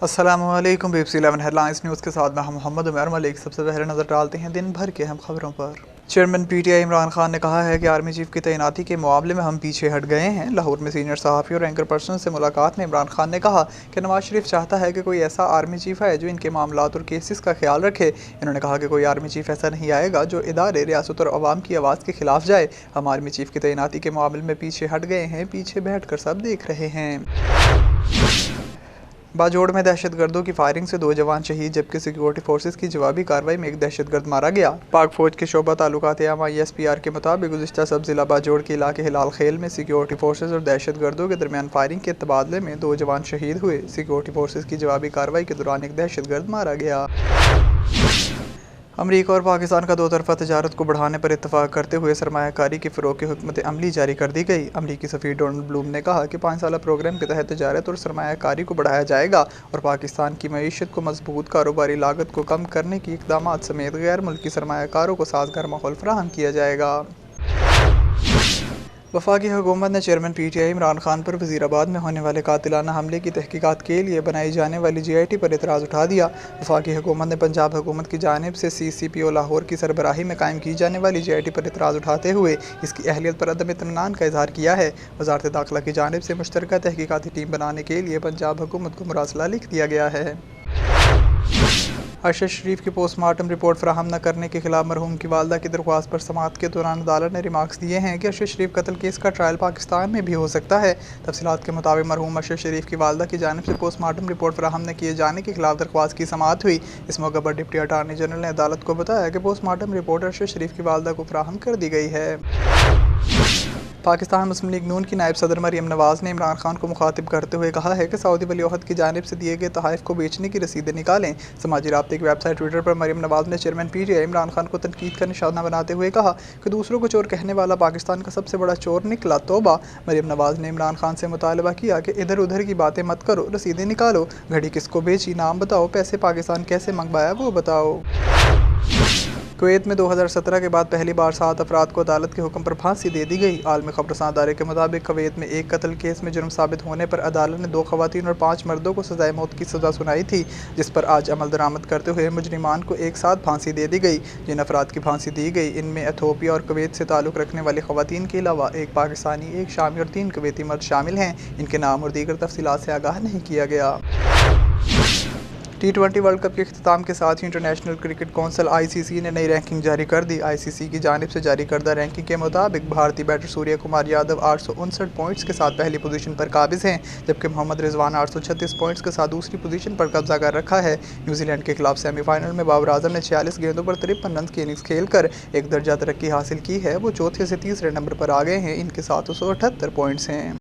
अस्सलामुअलैकुम BBC 11 headlines news के साथ मैं मोहम्मद उमर मलिक। सबसे पहले नज़र डालते हैं दिन भर के अहम खबरों पर। चेयरमैन PTI इमरान खान ने कहा है कि आर्मी चीफ की तैनाती के मामले में हम पीछे हट गए हैं। लाहौर में सीनियर सहाफ़ी और एंकर पर्सन से मुलाकात में इमरान खान ने कहा कि नवाज शरीफ चाहता है कि कोई ऐसा आर्मी चीफ है जो इनके मामलात और केसेस का ख्याल रखे। इन्होंने कहा कि कोई आर्मी चीफ ऐसा नहीं आएगा जो इदारे, रियासत और अवाम की आवाज़ के खिलाफ जाए। हम आर्मी चीफ की तैनाती के मामले में पीछे हट गए हैं, पीछे बैठ कर सब देख रहे हैं। बाजोड़ में दहशत गर्दों की फायरिंग से 2 जवान शहीद, जबकि सिक्योरिटी फोर्सेस की जवाबी कार्रवाई में एक दहशतगर्द मारा गया। पाक फौज के शोबा ताल्लुकात आमा ESPR के मुताबिक गुज़िश्ता सब जिला बाजोड़ के इलाके हिलाल खेल में सिक्योरिटी फोर्सेस और दहशत गर्दों के दरमियान फायरिंग के तबादले में 2 जवान शहीद हुए। सिक्योरिटी फोर्सेस की जवाबी कार्रवाई के दौरान एक दहशतगर्द मारा गया। अमरीका और पाकिस्तान का 2 तरफ़ा तजारत को बढ़ाने पर इत्तफाक करते हुए सरमायाकारी की फ़रोग़ की हुकमत अमली जारी कर दी गई। अमरीकी सफ़ीर डोनाल्ड ब्लूम ने कहा कि 5 साला प्रोग्राम के तहत तजारत और सरमायाकारी को बढ़ाया जाएगा और पाकिस्तान की मईशत को मजबूत, कारोबारी लागत को कम करने की इक़दामात समेत गैर मुल्की सरमायाकारों को साज़गार माहौल फराहम किया जाएगा। वफाकी हुकूमत ने चेयरमैन PTI इमरान खान पर वज़ीराबाद में होने वाले कातिलाना हमले की तहकीकात के लिए बनाई जाने वाली GIT पर एतराज़ उठा दिया। वफाकी हुकूमत ने पंजाब हुकूमत की जानिब से CCPO लाहौर की सरबराही में कायम की जाने वाली GIT पर एतराज़ उठाते हुए इसकी अहलियत पर अदम इत्मीनान का इज़हार किया है। वज़ारत दाखिला की जानिब से मुश्तरका तहकीकाती टीम बनाने के लिए पंजाब हुकूमत को मुरासला लिख दिया गया है। अरशद शरीफ की पोस्टमार्टम रिपोर्ट फराहम न करने के खिलाफ मरहूम की वालदा की दरख्वास्त पर समाअत के दौरान अदालत ने रिमार्क्स दिए हैं कि अरशद शरीफ कत्ल केस का ट्रायल पाकिस्तान में भी हो सकता है। तफसीलात के मुताबिक मरहूम अरशद शरीफ की वालदा की जानिब से पोस्टमार्टम रिपोर्ट फराहम न किए जाने के खिलाफ दरख्वास्त की समाअत हुई। इस मौके पर डिप्टी अटारनी जनरल ने अदालत को बताया कि पोस्टमार्टम रिपोर्ट अरशद शरीफ की वालदा को फराहम कर दी गई है। पाकिस्तान मुस्लिम लीग नून की नायब सदर मरियम नवाज़ ने इमरान खान को मुखातिब करते हुए कहा है कि सऊदी वली अहद की जानिब से दिए गए तोहफ़ को बेचने की रसीदें निकालें। समाजी राब्ते की वेबसाइट ट्विटर पर मरियम नवाज़ ने चेयरमैन PTI इमरान खान को तनकीद का निशाना बनाते हुए कहा कि दूसरों को चोर कहने वाला पाकिस्तान का सबसे बड़ा चोर निकला, तौबा। मरियम नवाज़ ने इमरान खान से मुतालबा किया कि इधर उधर की बातें मत करो, रसीदें निकालो, घड़ी किसको बेची नाम बताओ, पैसे पाकिस्तान कैसे मंगवाया वो बताओ। कुवैत में 2017 के बाद पहली बार 7 अफराद को अदालत के हुक्म पर फांसी दे दी गई। आलमी खबरसां अदारे के मुताबिक कुवैत में एक कत्ल केस में जुर्म साबित होने पर अदालत ने 2 ख़वातीन और 5 मर्दों को सज़ाए मौत की सज़ा सुनाई थी, जिस पर आज अमल दरामद करते हुए मुजरिमान को एक साथ फांसी दे दी गई। जिन अफराद की फांसी दी गई इनमें एथोपिया और कुवैत से ताल्लुक़ रखने वाली ख़वातीन के अलावा एक पाकिस्तानी, एक शामी और 3 कुवैती मर्द शामिल हैं। इनके नाम और दीगर तफसीलात से आगाह नहीं किया गया। T20 वर्ल्ड कप के अख्तिताम के साथ ही इंटरनेशनल क्रिकेट कौंसिल ICC ने नई रैंकिंग जारी कर दी। ICC की जानिब से जारी करदा रैंकिंग के मुताबिक भारतीय बैटर सूर्य कुमार यादव 859 पॉइंट्स के साथ पहली पोजीशन पर काबिज हैं, जबकि मोहम्मद रिजवान 836 पॉइंट्स के साथ दूसरी पोजीशन पर कब्जा कर रखा है। न्यूजीलैंड के खिलाफ सेमीफाइनल में बाबर आजम ने 46 गेंदों पर 53 रन की इनिंग्स खेलकर एक दर्जा तरक्की हासिल की है। वो चौथे से तीसरे नंबर पर आ गए हैं। इनके 778 पॉइंट्स हैं।